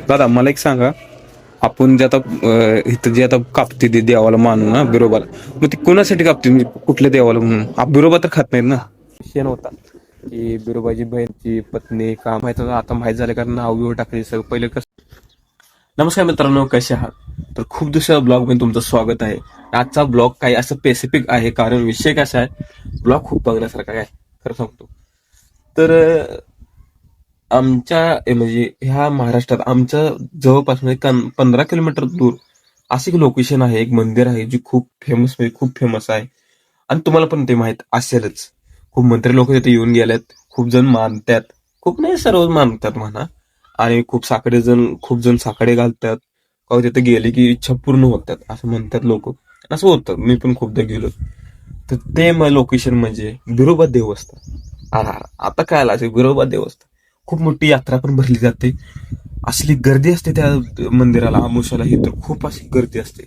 दादा मला एक सांगा, आपण जे आता इथं जे आता कापते ते देवाला मानून ना बिरोबाला, मग ती कोणासाठी कापते म्हणजे कुठल्या देवाला म्हणून? बिरोबा तर खात नाहीत ना. शेण होता की बिरोबाची बहीणची पत्नी का माहित आता माहित झालं कारण नाव बिव टाकले सगळं पहिले कसं. नमस्कार मित्रांनो, कसे आहात? तर खूप दुसऱ्या ब्लॉग मध्ये तुमचं स्वागत आहे. आजचा ब्लॉग काही असं स्पेसिफिक आहे कारण विषय कसा आहे, ब्लॉग खूप बघण्यासारखा आहे खरं सांगतो. तर आमच्या म्हणजे ह्या महाराष्ट्रात आमच्या जवळपास म्हणजे 15 किलोमीटर दूर असं एक लोकेशन आहे, एक मंदिर आहे जे खूप फेमस म्हणजे खूप फेमस आहे. आणि तुम्हाला पण ते माहित असेलच. खूप मंत्री लोक तिथे येऊन गेल्यात, खूप जण मानतात, खूप नाही सर्व मानतात म्हणा. आणि खूप जण साकडे घालतात का तिथे गेले की इच्छा पूर्ण होतात असं म्हणतात लोक. असं होतं, मी पण खूपदा गेलो. तर ते लोकेशन म्हणजे बिरोबा देवस्थान. आता काय आला बिरोबा देवस्थान, खूप मोठी यात्रा पण भरली जाते. असली गर्दी असते त्या मंदिराला अमावास्येला, ही तर खूप अशी गर्दी असते.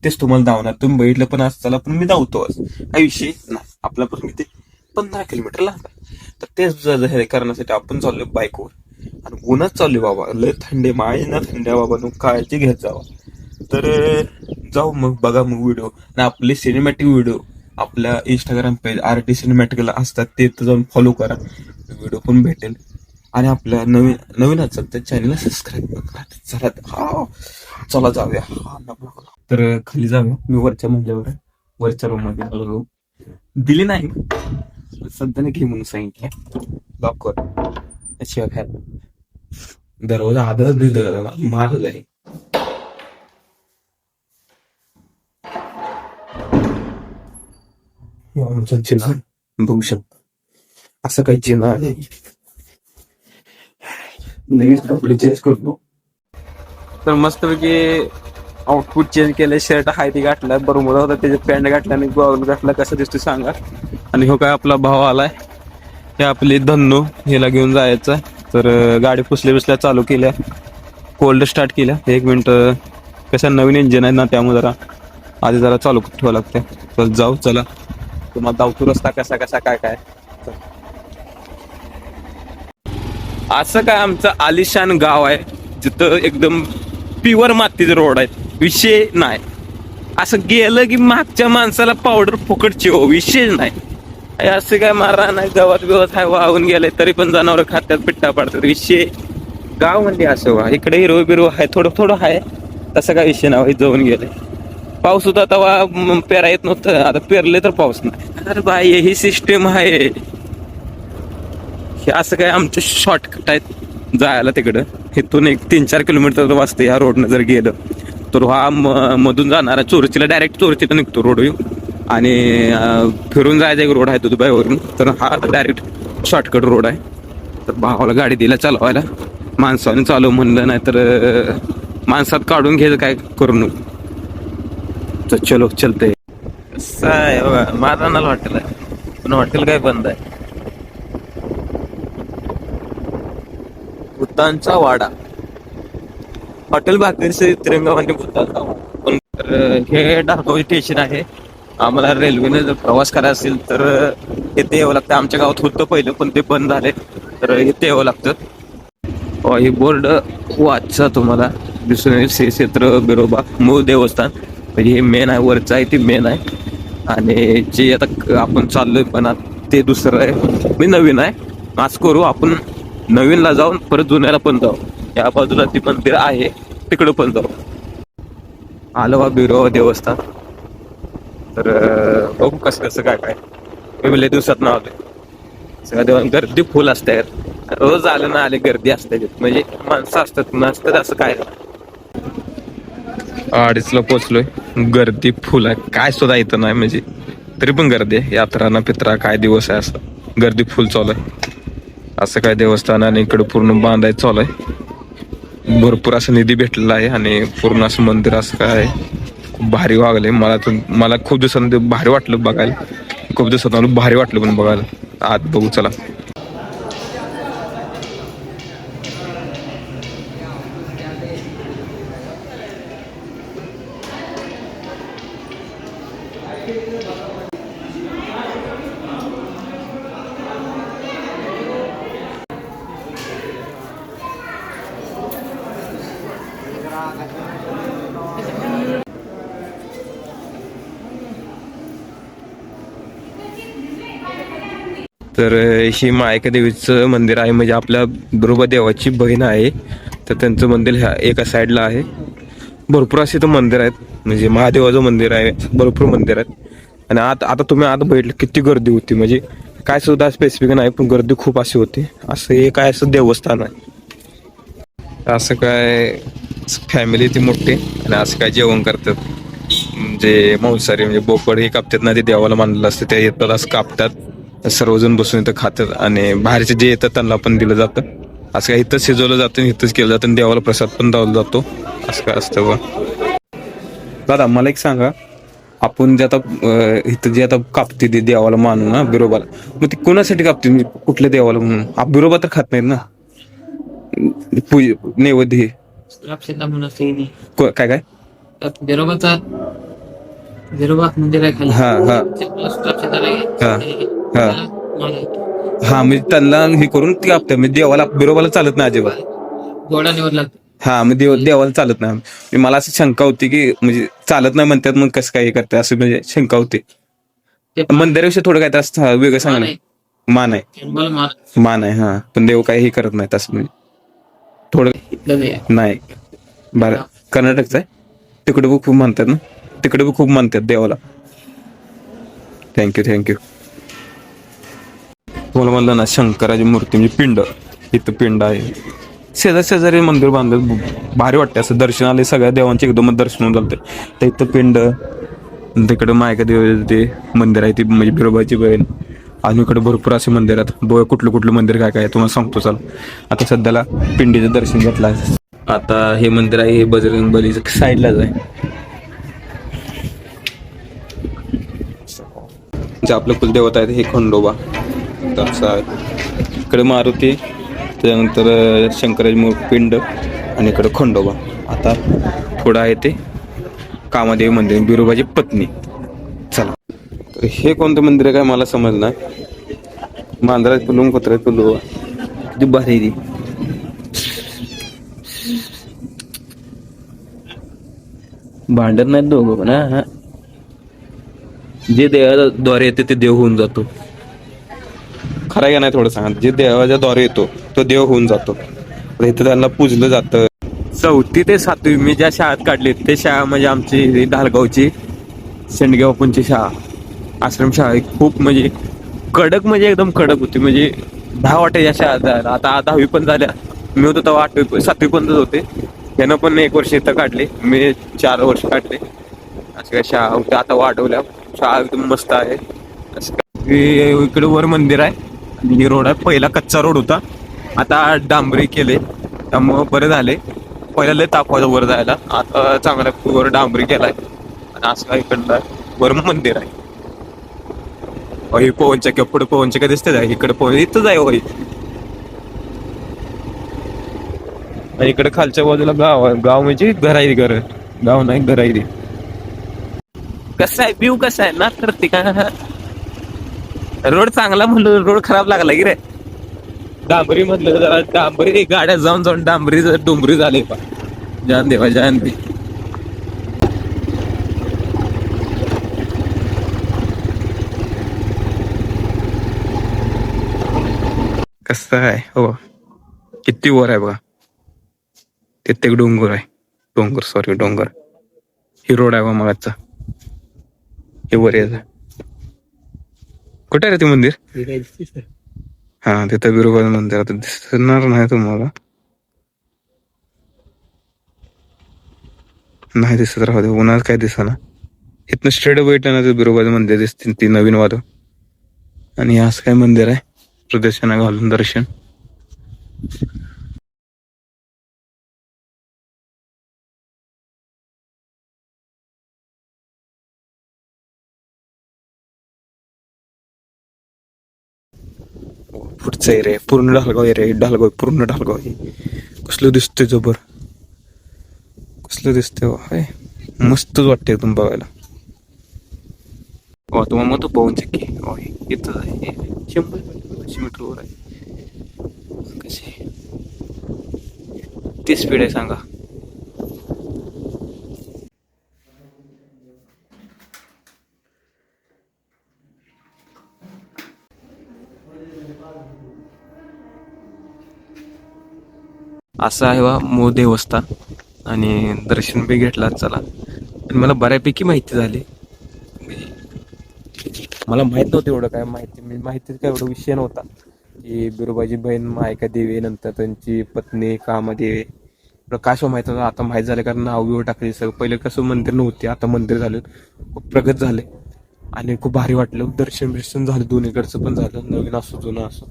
तेच तुम्हाला धावणार, तुम्ही बघितलं पण असताना, पण मी धावतोच, काही विषय नाही. आपल्यापासून किती 15 किलोमीटर लांब आहे. तर तेच हे करण्यासाठी आपण चाललोय बाईकवर. आणि उन्हात चाललोय बाबा, लय थंडी माय ना, थंड्या बाबा नु काळजी घेत जावा. तर जाऊ मग, बघा मग व्हिडिओ ना, आपले सिनेमॅटिक व्हिडिओ आपल्या इंस्टाग्राम पेज RT सिनेमॅटिकला असतात, ते जाऊन फॉलो करा, व्हिडिओ पण भेटेल. आणि आपल्या नवीन असेल त्या चॅनलला सबस्क्राईब करा. चला चला जाऊया. तर खाली जाऊया, मी वरच्या मजल्यावर आहे, वरच्या रूम मध्ये आलो. दिली नाही सध्या घे म्हणून सांगितलं, लॉक कर शिवाय खायला दरवाजा आदर मारत आहे. आमचं चिन्ह बघू शकता, असं काही चिन्ह आहे. नवीन कपडे चेंज करतो. तर मस्तपैकी आउटफिट चेंज केलं, शर्ट हाय ती घातला, बरोबर होता त्याचे पॅन्ट घातला आणि गॉगल घातला, कसं दिसतो सांगा. आणि हो काय आपला भाव आलाय, हे आपली धन्नो ह्याला घेऊन जायचं. तर गाडी पुसल्या चालू केल्या, कोल्ड स्टार्ट केल्या. 1 मिनिट, कसं नवीन इंजिन आहे ना, त्यामुळे जरा आधी जरा चालू ठेवावं लागतं. तर जाऊ, चला तुम्हाला धावतो रस्ता कसा कसा काय काय. असं काय आमचं आलिशान गाव आहे, जिथं एकदम प्युअर मातीचे रोड आहेत, विषय नाही. असं गेलं की मागच्या माणसाला पावडर फुकटची हो, विषय नाही. असं काय मारा नाही, गवत बिवत आहे वाहून गेले तरी पण जनावर खात्यात, पिट्टा पडतात. विषय गाव म्हणजे असं वा, इकडे हिरव बिरव आहे, थोडं थोडं आहे, तसं काय विषय नाही. जाऊन गेले, पाऊस होता तेव्हा पेरा येत नव्हतं, आता पेरले तर पाऊस नाही. अरे बाई, ही सिस्टीम आहे. हे असं काय आमचे शॉर्टकट आहेत जायला तिकडं. इथून एक 3-4 किलोमीटर वाजते या रोडनं जर गेलं तर. हा मधून जाणारा चोरचीला, डायरेक्ट चोरचीला निघतो रोड आणि फिरून जायचा एक रोड आहे दुधबाईवरून. तर हा डायरेक्ट शॉर्टकट रोड आहे. तर भावाला गाडी दिला चालवायला, माणसाने चालव म्हणलं, नाही तर माणसात काढून घ्यायचं काय करू नको. तर चलो चलते. कसं आहे बघा, मारणाला हॉटेल आहे पण हॉटेल काय बंद आहे. भूतांचा वाडा, हॉटेल भाकरचे तिरंगावाने भूतांचा वाडा. पण हे डारगाव स्टेशन आहे. आम्हाला रेल्वेने जर प्रवास करायचा असेल तर इथे यावं लागतं. आमच्या गावात होतं पहिलं पण ते बंद झाले, तर इथे यावं लागतं. हे बोर्ड वाचा तुम्हाला दिसून येईल, श्री क्षेत्र बिरोबा मूळ देवस्थान. म्हणजे हे मेन आहे, वरचं आहे ते मेन आहे. आणि जे आता आपण चाललोय पण ते दुसरं आहे, मी नवीन आहे. आज करू आपण नवीनला जाऊन परत जुन्याला पण जाऊ. या बाजूला ती मंदिर आहे, तिकडं पण जाऊ. आलो बा बिरोबा देवस्थान. तर बघू कसं कसं काय काय. मी लय दिवसात ना आलोय, सगळ्या देवान गर्दी फुल असते. रोज आलं ना आले गर्दी असते, म्हणजे माणसं असतात नसतात असं काय. 2:30ला पोचलोय, गर्दी फुल आहे, काय सुद्धा येतं नाही म्हणजे. तरी पण गर्दी आहे, यात्रा ना पित्रा काय दिवस आहे, असं गर्दी फुल चालू आहे. असं काय देवस्थान आणि इकडे पूर्ण बांधायचं चालू आहे. भरपूर असं निधी भेटलेला आहे आणि पूर्ण असं मंदिर असं काय खूप भारी वागले. मला खूप दिवसांनी भारी वाटलं बघायला, खूप दिवसांनी भारी वाटलं पण बघायला. आत बघू चला. तर ही मायका देवीचं मंदिर आहे, म्हणजे आपल्या बिरोबा देवाची बहीण आहे. तर त्यांचं मंदिर ह्या एका साईडला आहे. भरपूर असे तर मंदिर आहेत, म्हणजे महादेवाचं मंदिर आहे, भरपूर मंदिर आहेत. आणि आता तुम्ही आत बघितलं किती गर्दी होती, म्हणजे काय सुद्धा स्पेसिफिक नाही, पण गर्दी खूप अशी होती. असं हे काय असं देवस्थान आहे, असं काय फॅमिली ती मोठी आणि असं काय जेवण करतात. म्हणजे मांसाहारी म्हणजे बोकड हे कापतात ना, ते देवाला मानलेलं असतं, ते येतात असं कापतात, सर्वजण बसून इथं खातात. आणि बाहेरचे जे येतात त्यांना पण दिलं जातं. असं काय इथंच शिजवलं जातं, इथंच केलं जातं, आणि देवाला प्रसाद पण दावला जातो. असं काय असतं बघ. दादा मला एक सांगा, आपण जे आता इथं जे आता कापते ते देवाला मानून ना बिरोबाला, मग ते कोणासाठी कापते, म्हणजे कुठल्या देवाला म्हणून? बिरोबा तर खात नाहीत ना नैवेद्य हे. सुरक्षितता म्हणून असते की काय काय त्यात बिरोबाचा बिरोबा मंदिर आहे खाली. हा हा सुरक्षितता हा हा लागेल. हा, म्हणजे त्यांना हे करून ती कापते, म्हणजे देवाला बिरोबाला चालत नाही अजिबात. घोडा निवड लागतो. हा, मग देवाला चालत नाही. म्हणजे मला असं शंका होती की म्हणजे चालत नाही म्हणतात, मग कसं काय हे करतात असं, म्हणजे शंका होती. मंदिराविषयी थोडं काय तर वेगळं सांगा ना. मान आहे, मान आहे, हा, पण देव काही हे करत नाही असं, म्हणजे थोडं नाही. बरं, कर्नाटकचं आहे, तिकडे पण खूप मानतात ना, तिकडे पण खूप मानतात देवाला. थँक्यू. तुम्हाला म्हणलं ना, शंकराची मूर्ती म्हणजे पिंड, इथं पिंड आहे. शेजारी मंदिर बांधलं, भारी वाटते असं. दर्शनाला सगळ्या देवांचे एकदमच दर्शन होऊन जाते. तर इथं पिंड, तिकडं मायका देव ते मंदिर आहे, ती म्हणजे बिरोबाची बहीण. आणि इकडे भरपूर असे मंदिर आहेत. कुठलं मंदिर काय काय तुम्हाला सांगतो. चाल, आता सध्याला पिंडीचं दर्शन घेतलं आहे. आता हे मंदिर आहे, हे बजरंग बलीचं साईडलाच आहे. जे आपलं कुलदेवता आहे हे खंडोबा, तसं आहे. इकडे मारुती, त्यानंतर शंकराची पिंड, आणि इकडे खंडोबा. आता पुढं आहे ते कामदेव मंदिर, बिरोबाची पत्नी. चला, तर हे कोणतं मंदिर आहे काय मला समज नाही. मांजरा पिल्लू, कुत्रा पिल्लू, किती भारी ती. भांडत नाहीत दोघं पण, हा. जे देवाद्वारे येते ते देव होऊन जातो. खरं आहे का नाही थोडं सांगा. जे देवाच्या द्वारे येतो तो देव होऊन जातो. इथं त्यांना पूजलं जातं. 4थी ते 7वी मी ज्या शाळेत काढली ते शाळा म्हणजे आमची ढालगावची शेंडगे बापूंची शाळा, आश्रमशाळा. खूप म्हणजे कडक, म्हणजे एकदम कडक होती. म्हणजे 10 वाटायच्या शाळेत जायला. आता 10वी पण झाल्या. मी होतो तेव्हा 8वी 7वी पर्यंतच होते. त्यानं पण 1 वर्ष इथं काढले, मी 4 वर्ष काढले. असं काय शाळा होत्या, आता वाढवल्या. शाळा एकदम मस्त आहे. इकडे वर मंदिर आहे, आणि रोड आहे. पहिला कच्चा रोड होता, आता डांबरी केले, त्यामुळं बरं झाले. पहिला लय तापवायचा वर जायला, आता चांगला वर डांबरी केलाय. आणि असं काय इकडलं वर मंदिर आहे. पवनचक्क्या पुढे पवनचक्क्या दिसते आहे, इकडे पवन इथंच आहे होई. इकडे खालच्या बाजूला गाव आहे. गाव म्हणजे घर आहे, गाव नाही, घर आहे. कसं आहे व्ह्यू, कसा आहे ना करते का. रोड चांगला म्हणलं, रोड खराब लागला की रे. डांबरी म्हणलं जरा, डांबरी गाड्या जाऊन डांबरी डोंबरी झाले पा. जान देवा जान दे. कसं आहे हो, किती वर आहे बघा. तिथे डोंगर आहे, डोंगर. ही रोड आहे बा मगाचा, हे वर यायचं. कुठे आहे रे ते मंदिर? हा, तिथं बिरोबा मंदिर. आता दिसणार नाही तुम्हाला, नाही दिसत, राहू दे. उन्हात काय दिसना. इथनं स्ट्रेट बघितलं ना, बिरोबाचं मंदिर दिसते, ती नवीन वाद. आणि असं काय मंदिर आहे, प्रदर्शना घालून दर्शन. पुढचं एरिया पूर्ण ढालगाव एरिया, पूर्ण ढालगाव आहे. कसलं दिसतंय जबर, कसलं दिसतंय, मस्तच वाटतंय एकदम बघायला. तुम्हाला मग तो पवनचक्की इथंच आहे, 100 मीटरवर आहे. कशी ती स्पीड आहे सांगा. असं आहे वा मूळ देवस्थान. आणि दर्शन बी घेतला चला. आणि मला बऱ्यापैकी माहिती झाली. मला माहित नव्हतं एवढं काय माहिती काय एवढा विषय नव्हता की बिरोबाची बहीण मायका देवी, नंतर त्यांची पत्नी कामदेवी. प्रकाश माहित नव्हतं, आता माहित झालं कारण नाव बिव टाकले सगळं. पहिले कसं मंदिर नव्हते, आता मंदिर झालं, खूप प्रगत झाले. आणि खूप भारी वाटलं. दर्शन झालं, दोन्हीकडचं पण झालं, नवीन असो जुनं असो.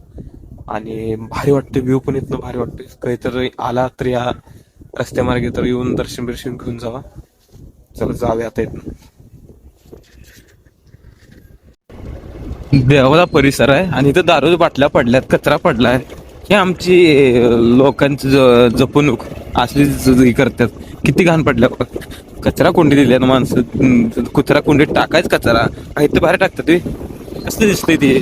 आणि भारी वाटतं, व्ह्यू पण इथनं भारी वाटतं. काहीतरी आला तर या रस्त्यामार्गे तर येऊन दर्शन घेऊन जावा. चला जाऊया आता इथनं. देवाचा परिसर आहे आणि इथं दारू बाटल्या पडल्यात, कचरा पडलाय. हे आमची लोकांची जपणूक असली करतात. किती घाण पडल्या बघ. कचरा कोंडी दिल्या ना माणसं, कुत्रा कोंडीत टाकायच कचरा, काही तर बाहेर टाकतात ते. कसं दिसतंय ते.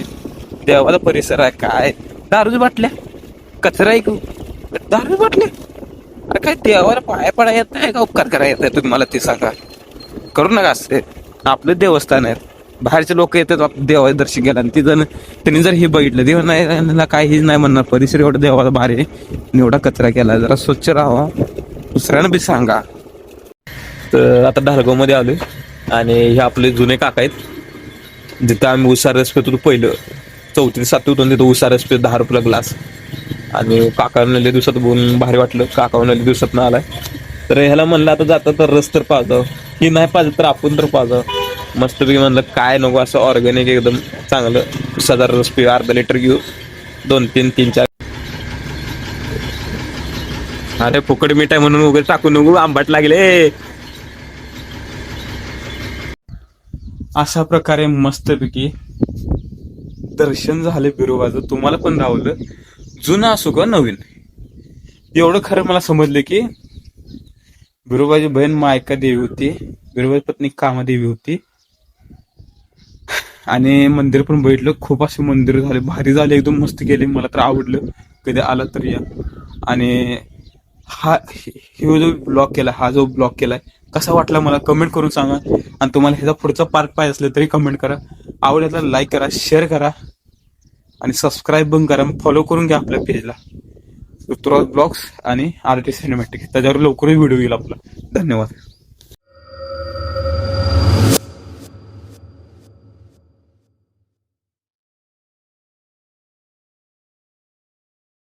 देवाचा परिसर आहे काय, दारूची बाटल्या, कचरा एक, दारू बाटल्या. अरे काय देवाला पाया पडा येत नाही का, उपकार करा येत नाही तुम्ही मला ते सांगा. करू नका असते. आपलं देवस्थान आहे, बाहेरचे लोक येतात देवाचे दर्शन घ्यायला. आणि त्यांनी जर हे बघितलं, देव नाही काहीच नाही म्हणणार, परिसर एवढा देवाला भारी आणि एवढा कचरा केला, जरा स्वच्छ राहावा, दुसऱ्यांना बी सांगा. तर आता ढालगाव मध्ये आलोय आणि हे आपले जुने काका आहेत, जिथं आम्ही उसार रस पित होतो पहिलं, 4वी 7वी होतो तिथं उसार रस पित 10 रुपयाला ग्लास. आणि काका लय दिवसात बोलून भारी वाटलं, काका लय दिवसात ना आलाय. तर ह्याला म्हणलं आता जाता तर रस तर पाजावं, की नाही पाजत तर आपण तर पाजावं. मस्तपैकी म्हणलं काय नको, असं ऑर्गॅनिक एकदम चांगलं 1000 रस पिऊ, अर्धा लिटर घेऊ, 2-3-3-4. अरे फुकट मीठ आहे म्हणून उगाच टाकू नको, आंबाट लागले. अशा प्रकारे मस्तपैकी दर्शन झाले बिरोबाचं. तुम्हाला पण धावलं, जुनं असो का नवीन. एवढं खरं मला समजलं की बिरोबाची बहीण मायका देवी होती, बिरोबाची पत्नी कामादेवी होती. आणि मंदिर पण बघितलं, खूप असे मंदिर झाले, भारी झाले, एकदम मस्त गेले. मला तर आवडलं, कधी आला तर या. आणि जो ब्लॉग केलाय कसा वाटला मला कमेंट करून सांगा. आणि तुम्हाला ह्याचा पुढचा पार्ट पाहिजे असलं तरी कमेंट करा. आवडला लाईक करा, शेअर करा आणि सबस्क्राईब पण करा, फॉलो करून घ्या आपल्या पेजला, ऋतुराज ब्लॉग्स आणि आरटी सिनेमॅटिक. त्याच्यावर लवकरच व्हिडिओ येईल आपला. धन्यवाद.